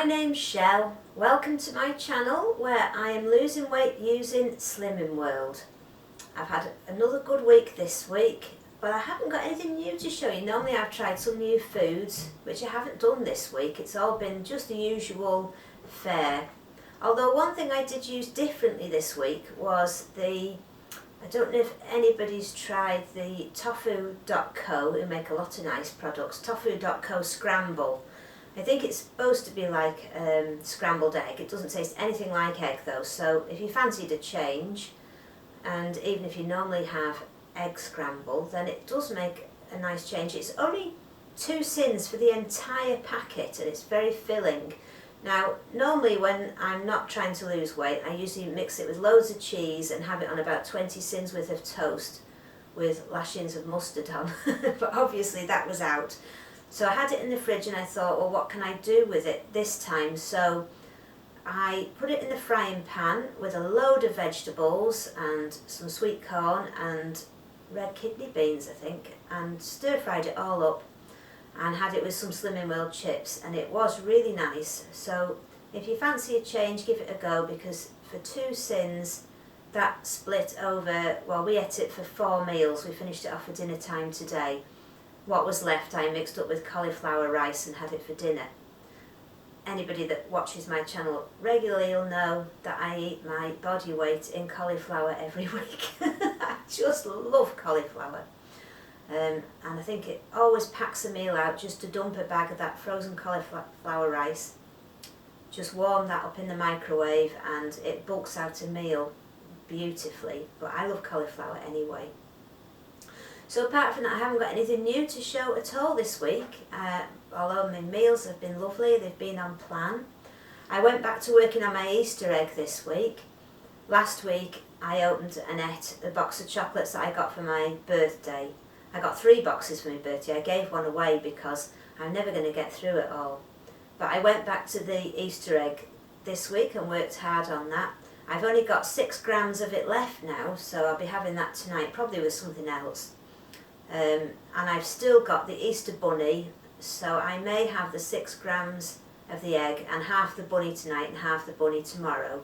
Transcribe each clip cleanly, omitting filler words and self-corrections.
My name's Shell. Welcome to my channel where I am losing weight using Slimming World. I've had another good week this week, but I haven't got anything new to show you. Normally I've tried some new foods, which I haven't done this week. It's all been just the usual fare. Although one thing I did use differently this week was I don't know if anybody's tried the Tofu.co, who make a lot of nice products, Tofu.co Scramble. I think it's supposed to be like scrambled egg. It doesn't taste anything like egg though, so if you fancied a change, and even if you normally have egg scramble, then it does make a nice change. It's only 2 cents for the entire packet and it's very filling. Now, normally when I'm not trying to lose weight, I usually mix it with loads of cheese and have it on about 20 cents worth of toast with lashings of mustard on, but obviously that was out. So I had it in the fridge and I thought, well, what can I do with it this time? So I put it in the frying pan with a load of vegetables and some sweet corn and red kidney beans, I think, and stir fried it all up and had it with some Slimming World chips, and it was really nice. So if you fancy a change, give it a go, because for 2 cents that split over, well, we ate it for 4 meals. We finished it off for dinner time today. What was left I mixed up with cauliflower rice and had it for dinner. Anybody that watches my channel regularly will know that I eat my body weight in cauliflower every week. I just love cauliflower. And I think it always packs a meal out just to dump a bag of that frozen cauliflower rice. Just warm that up in the microwave and it bulks out a meal beautifully. But I love cauliflower anyway. So apart from that, I haven't got anything new to show at all this week, although my meals have been lovely, they've been on plan. I went back to working on my Easter egg this week. Last week I opened and ate a box of chocolates that I got for my birthday. I got 3 boxes for my birthday. I gave one away because I'm never going to get through it all. But I went back to the Easter egg this week and worked hard on that. I've only got 6 grams of it left now, so I'll be having that tonight, probably with something else. And I've still got the Easter bunny, so I may have the 6 grams of the egg and half the bunny tonight and half the bunny tomorrow.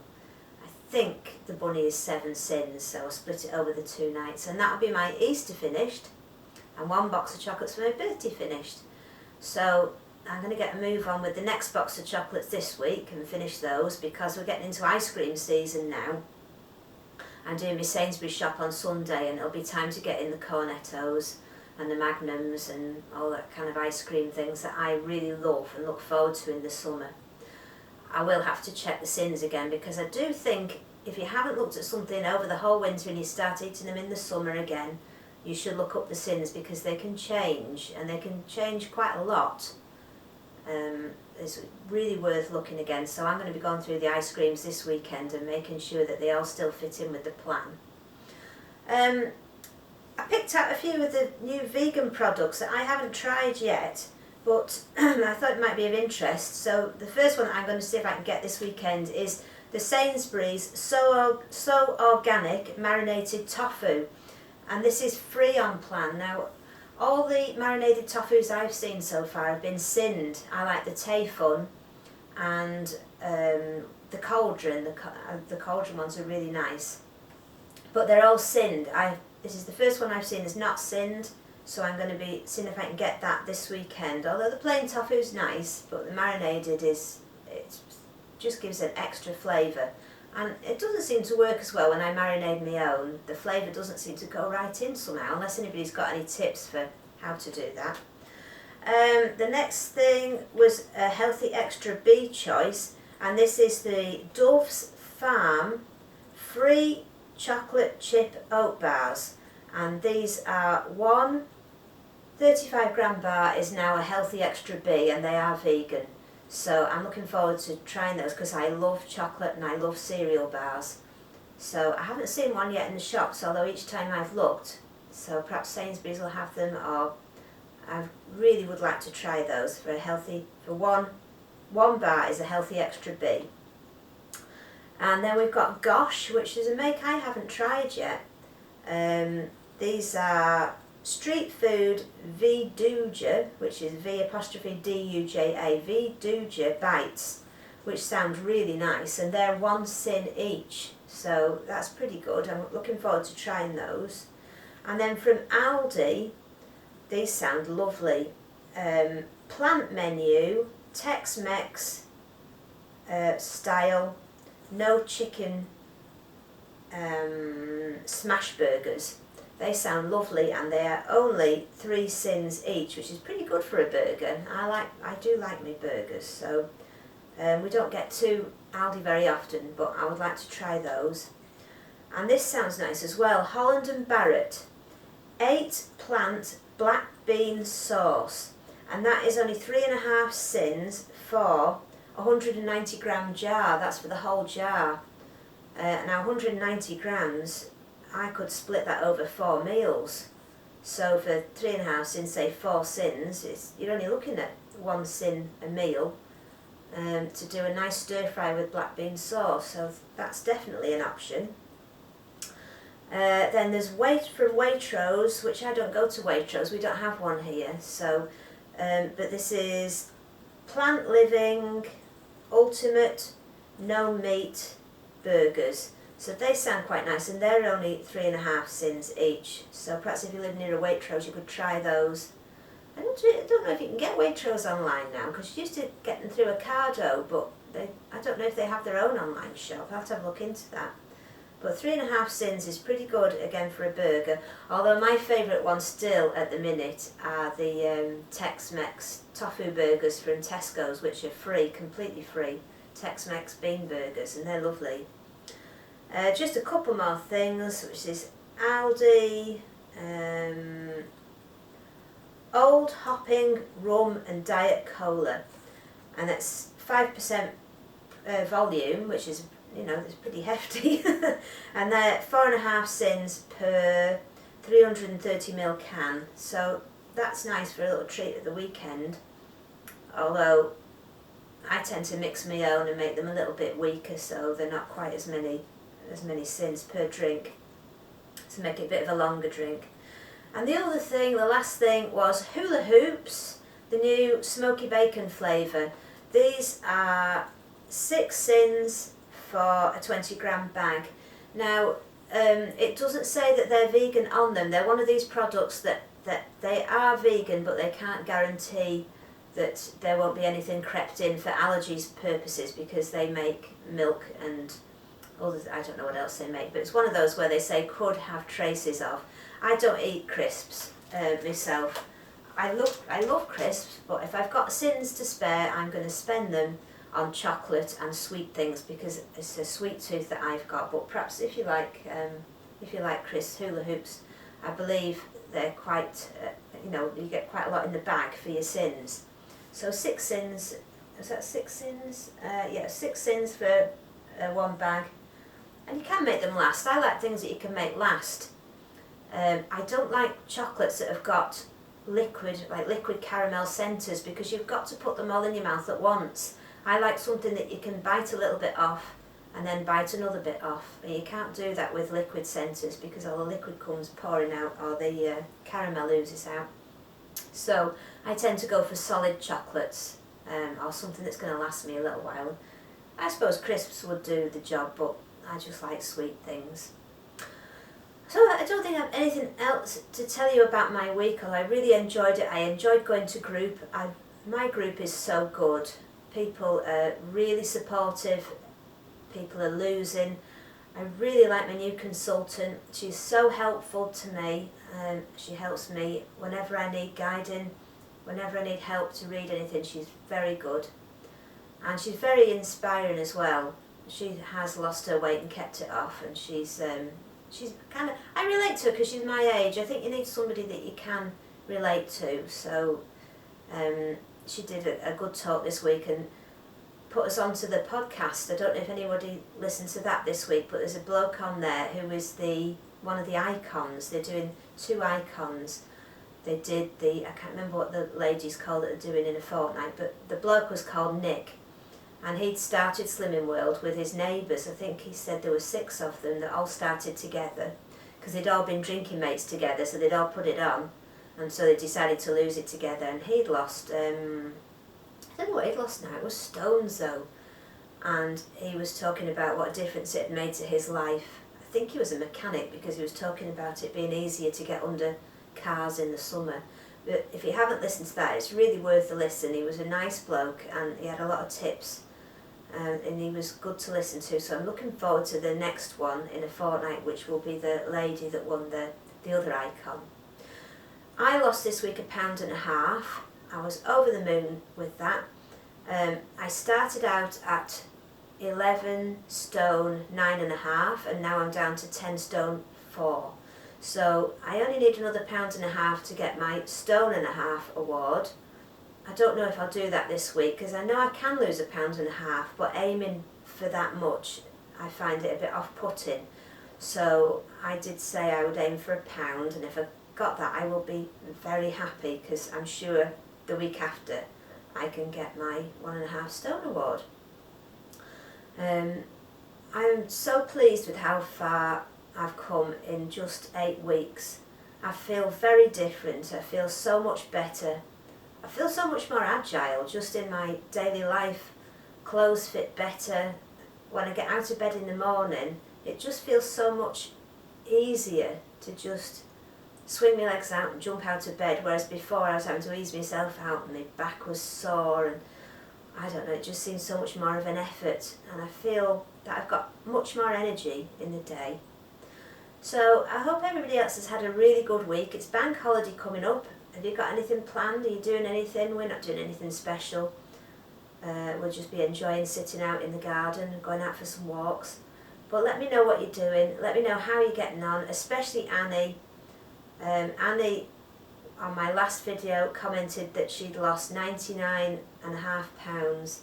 I think the bunny is 7 cents, so I'll split it over the 2 nights, and that'll be my Easter finished and 1 box of chocolates for my birthday finished. So I'm going to get a move on with the next box of chocolates this week and finish those, because we're getting into ice cream season now. I'm doing my Sainsbury's shop on Sunday and it'll be time to get in the Cornettos and the Magnums and all that kind of ice cream things that I really love and look forward to in the summer. I will have to check the sins again, because I do think if you haven't looked at something over the whole winter and you start eating them in the summer again, you should look up the sins, because they can change, and they can change quite a lot. It's really worth looking again. So I'm going to be going through the ice creams this weekend and making sure that they all still fit in with the plan. I picked out a few of the new vegan products that I haven't tried yet, but I thought it might be of interest. So the first one that I'm going to see if I can get this weekend is the Sainsbury's So Organic Marinated Tofu, and this is free on plan. Now, all the marinated tofus I've seen so far have been sinned. I like the Tayfun and the Cauldron. The Cauldron ones are really nice, but they're all sinned. This is the first one I've seen is not sinned, so I'm going to be seeing if I can get that this weekend. Although the plain tofu is nice, but the marinated it just gives an extra flavour. And it doesn't seem to work as well when I marinate my own. The flavour doesn't seem to go right in somehow, unless anybody's got any tips for how to do that. The next thing was a Healthy Extra B choice, and this is the Dove's Farm Free Chocolate Chip Oat Bars. And these are 1 35-gram bar is now a Healthy Extra B, and they are vegan. So I'm looking forward to trying those, because I love chocolate and I love cereal bars. So I haven't seen one yet in the shops, although each time I've looked. So perhaps Sainsbury's will have them, or I really would like to try those for one bar is a Healthy Extra B. And then we've got Gosh, which is a make I haven't tried yet. These are Street Food Vduja, which is V''Duja, Vduja bites, which sound really nice, and they're 1 sin each, so that's pretty good. I'm looking forward to trying those. And then from Aldi, these sound lovely. Plant menu, Tex-Mex style, no chicken smash burgers. They sound lovely, and they are only 3 sins each, which is pretty good for a burger. I do like my burgers, so we don't get to Aldi very often, but I would like to try those. And this sounds nice as well. Holland and Barrett 8 plant black bean sauce, and that is only 3.5 sins for 190 gram jar. That's for the whole jar. Now 190 grams, I could split that over 4 meals. So for 3.5 sins, say 4 sins, you're only looking at 1 sin a meal to do a nice stir fry with black bean sauce. So that's definitely an option. Then there's from Waitrose, which I don't go to Waitrose, we don't have one here. So, but this is Plant Living Ultimate No Meat Burgers. So they sound quite nice, and they're only 3.5 sins each. So perhaps if you live near a Waitrose, you could try those. I don't know if you can get Waitrose online now, because you used to get them through Ocado, but I don't know if they have their own online shop. I'll have to have a look into that. But 3.5 sins is pretty good again for a burger. Although my favourite one still at the minute are the Tex-Mex tofu burgers from Tesco's, which are free, completely free. Tex-Mex bean burgers, and they're lovely. Just a couple more things, which is Aldi, Old Hopping Rum and Diet Cola, and that's 5% volume, which is, it's pretty hefty, and they're 4.5 sins per 330ml can, so that's nice for a little treat at the weekend, although I tend to mix my own and make them a little bit weaker, so they're not quite as many sins per drink, to make it a bit of a longer drink. And the last thing was Hula Hoops, the new smoky bacon flavour. These are 6 sins for a 20 gram bag. Now, it doesn't say that they're vegan on them. They're one of these products that they are vegan, but they can't guarantee that there won't be anything crept in for allergies purposes, because they make milk and others, I don't know what else they make, but it's one of those where they say could have traces of. I don't eat crisps myself. I love crisps, but if I've got sins to spare, I'm going to spend them on chocolate and sweet things, because it's a sweet tooth that I've got. But perhaps if you like crisps, Hula Hoops, I believe they're quite, you get quite a lot in the bag for your sins. So 6 sins, is that 6 sins? Yeah, 6 sins for 1 bag. And you can make them last. I like things that you can make last. I don't like chocolates that have got liquid caramel centres, because you've got to put them all in your mouth at once. I like something that you can bite a little bit off and then bite another bit off. And you can't do that with liquid centres, because all the liquid comes pouring out, or the caramel oozes out. So I tend to go for solid chocolates, or something that's going to last me a little while. I suppose crisps would do the job, but I just like sweet things. So I don't think I have anything else to tell you about my week. I really enjoyed it. I enjoyed going to group. My group is so good. People are really supportive. People are losing. I really like my new consultant. She's so helpful to me. She helps me whenever I need guiding, whenever I need help to read anything. She's very good. And she's very inspiring as well. She has lost her weight and kept it off, and she's kind of, I relate to her because she's my age. I think you need somebody that you can relate to. So she did a good talk this week and put us onto the podcast. I don't know if anybody listened to that this week, but there's a bloke on there who is one of the icons. They're doing 2 icons. They did I can't remember what the ladies called it, they're doing in a fortnight, but the bloke was called Nick. And he'd started Slimming World with his neighbours. I think he said there were 6 of them that all started together, because they'd all been drinking mates together, so they'd all put it on, and so they decided to lose it together. And he'd lost, I don't know what he'd lost now, it was stones though. and he was talking about what a difference it had made to his life. I think he was a mechanic, because he was talking about it being easier to get under cars in the summer. But if you haven't listened to that, it's really worth a listen. He was a nice bloke and he had a lot of tips, and he was good to listen to. So I'm looking forward to the next one in a fortnight, which will be the lady that won the other icon. I lost this week 1.5 pounds. I was over the moon with that. I started out at 11 stone 9.5, and now I'm down to 10 stone 4. So I only need another 1.5 pounds to get my 1.5 stone award. I don't know if I'll do that this week, because I know I can lose 1.5 pounds, but aiming for that much, I find it a bit off-putting. So I did say I would aim for £1, and if I got that, I will be very happy, because I'm sure the week after I can get my 1.5 stone award. I'm so pleased with how far I've come in just 8 weeks. I feel very different. I feel so much better. I feel so much more agile just in my daily life. Clothes fit better. When I get out of bed in the morning, it just feels so much easier to just swing my legs out and jump out of bed, whereas before I was having to ease myself out and my back was sore, and I don't know, it just seems so much more of an effort, and I feel that I've got much more energy in the day. So I hope everybody else has had a really good week. It's bank holiday coming up. Have you got anything planned? Are you doing anything? We're not doing anything special. We'll just be enjoying sitting out in the garden and going out for some walks. But let me know what you're doing. Let me know how you're getting on, especially Annie. Annie, on my last video, commented that she'd lost 99.5 pounds.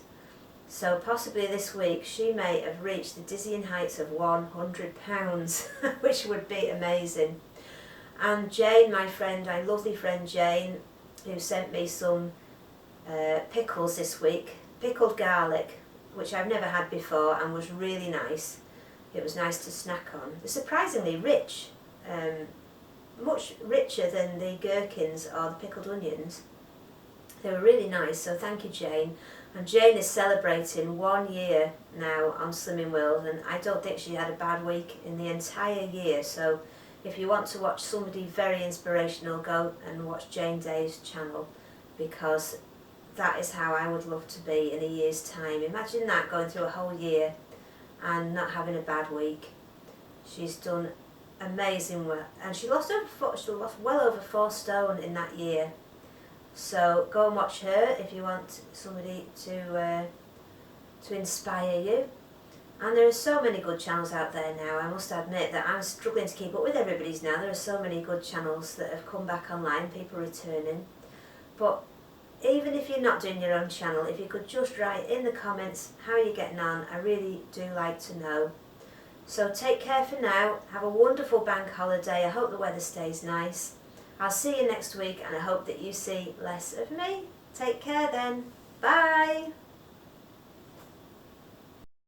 So possibly this week she may have reached the dizzying heights of 100 pounds, which would be amazing. And Jane, my friend, my lovely friend Jane, who sent me some pickles this week, pickled garlic, which I've never had before and was really nice. It was nice to snack on. They're surprisingly rich, much richer than the gherkins or the pickled onions. They were really nice, so thank you, Jane. And Jane is celebrating 1 year now on Slimming World, and I don't think she had a bad week in the entire year. So if you want to watch somebody very inspirational, go and watch Jane Day's channel, because that is how I would love to be in a year's time. Imagine that, going through a whole year and not having a bad week. She's done amazing work, and she lost well over 4 stone in that year. So go and watch her if you want somebody to inspire you. And there are so many good channels out there now. I must admit that I'm struggling to keep up with everybody's now. There are so many good channels that have come back online, people returning. But even if you're not doing your own channel, if you could just write in the comments how you're getting on, I really do like to know. So take care for now. Have a wonderful bank holiday. I hope the weather stays nice. I'll see you next week, and I hope that you see less of me. Take care then. Bye.